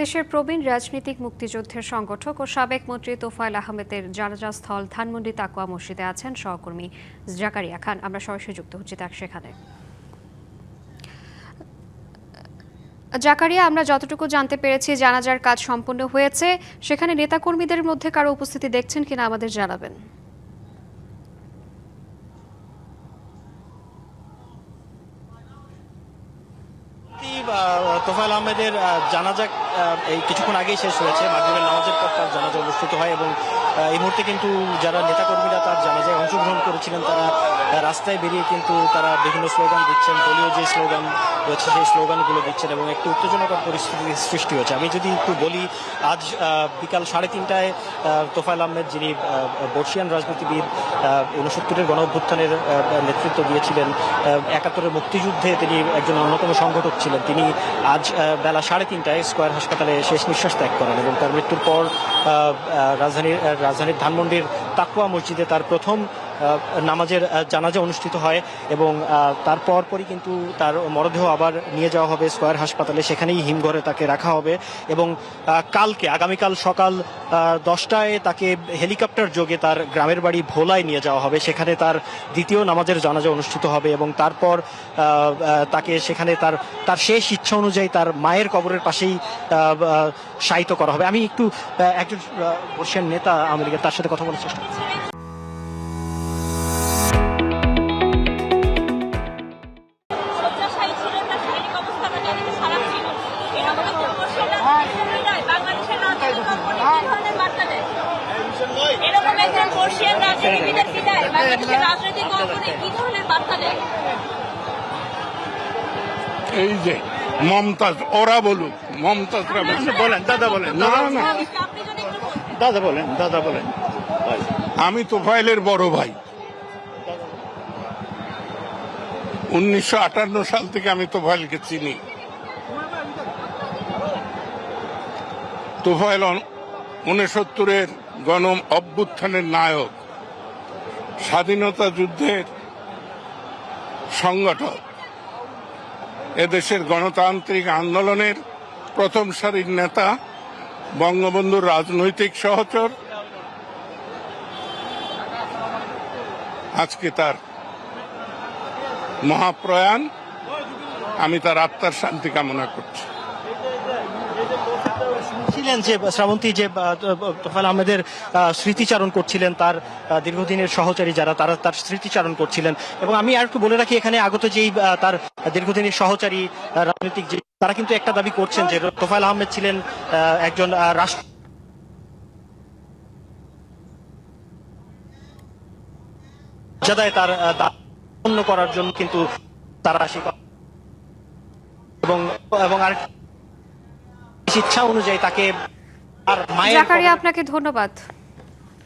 দেশের প্রবীণ রাজনীতিক মুক্তিযুদ্ধের সংগঠক ও সাবেক মন্ত্রী তোফায়েল আহমেদের জানাজা স্থল ধানমন্ডি তাকওয়া মসজিদে আছেন সহকর্মী জাকারিয়া খান। আমরা সরাসরি যুক্ত হচ্ছি তার সেখানে। জাকারিয়া, আমরা যতটুকু জানতে পেরেছি জানাজার কাজ সম্পন্ন হয়েছে, সেখানে নেতাকর্মীদের মধ্যে কারো উপস্থিতি দেখছেন কিনা আমাদের জানাবেন। তোফায়েল আহমেদের জানাজা এই কিছুক্ষণ আগেই শেষ হয়েছে। মাগরিবের নামাজের পর তার জানাজা অনুষ্ঠিত হয় এবং এই মুহূর্তে কিন্তু যারা নেতাকর্মীরা তার জানাজায় অংশগ্রহণ করেছিলেন তারা রাস্তায় বেরিয়ে কিন্তু তারা বিভিন্ন স্লোগান দিচ্ছেন, দলীয় যে স্লোগান রয়েছে সেই স্লোগানগুলো দিচ্ছেন এবং একটু উত্তেজনাকর পরিস্থিতি সৃষ্টি হয়েছে। আমি যদি একটু বলি, আজ বিকাল 3:30টায় তোফায়েল আহমেদ, যিনি বর্ষিয়ান রাজনীতিবিদ, 69-এর গণ অভ্যুত্থানের নেতৃত্ব দিয়েছিলেন, 71-এর মুক্তিযুদ্ধে তিনি একজন অন্যতম সংগঠক ছিলেন, তিনি আজ বেলা 3:30টায় স্কয়ার হাসপাতালে শেষ নিঃশ্বাস ত্যাগ করেন এবং তার মৃত্যুর পর রাজধানীর ধানমন্ডির তাকওয়া মসজিদে তার প্রথম নামাজের জানাজা অনুষ্ঠিত হয় এবং তারপরই কিন্তু তার মরদেহ আবার নিয়ে যাওয়া হবে স্কয়ার হাসপাতালে, সেখানেই হিমঘরে তাকে রাখা হবে এবং আগামীকাল সকাল 10টায় তাকে হেলিকপ্টার যোগে তার গ্রামের বাড়ি ভোলায় নিয়ে যাওয়া হবে, সেখানে তার দ্বিতীয় নামাজের জানাজা অনুষ্ঠিত হবে এবং তারপর তাকে সেখানে তার শেষ ইচ্ছা অনুযায়ী তার মায়ের কবরের পাশেই শায়িত করা হবে। আমি একটু একজন বর্ষিয়ান নেতা আওয়ামী লীগের, তার সাথে কথা বলার চেষ্টা করছি। এই যে মমতাজ, ওরা বলুক, মমতাজরা বলেন দাদা, বলেন না না দাদা বলেন। আমি তোফায়েলের বড় ভাই। 1958 সাল থেকে আমি তোফায়েলকে চিনি। তোফায়েল 69-এর গণ অভ্যুত্থানের নায়ক, স্বাধীনতা যুদ্ধের সংগঠক, এদেশের গণতান্ত্রিক আন্দোলনের প্রথম সারির নেতা, বঙ্গবন্ধুর রাজনৈতিক সহচর। আজকে তার মহাপ্রয়াণ, আমি তার আত্মার শান্তি কামনা করছি। ছিলেন যে শ্রাবন্তী, যে তোফায়েল আহমেদের স্মৃতিচারণ করছিলেন, তার দীর্ঘদিনের সহচারী যারা তারা তার স্মৃতিচারণ করছিলেন এবং আমি আর একটু বলে রাখি, এখানে আগত যেই তার দীর্ঘদিনের সহচারী রাজনৈতিক যে তারা কিন্তু একটা দাবি করছেন যে তোফায়েল আহমেদ ছিলেন একজন রাষ্ট্রদায় তার দায়িত্ব করার জন্য কিন্তু তারা এবং আর ইচ্ছা অনুযায়ী তাকে আর মায়ের। জাকারিয়া, আপনাকে ধন্যবাদ।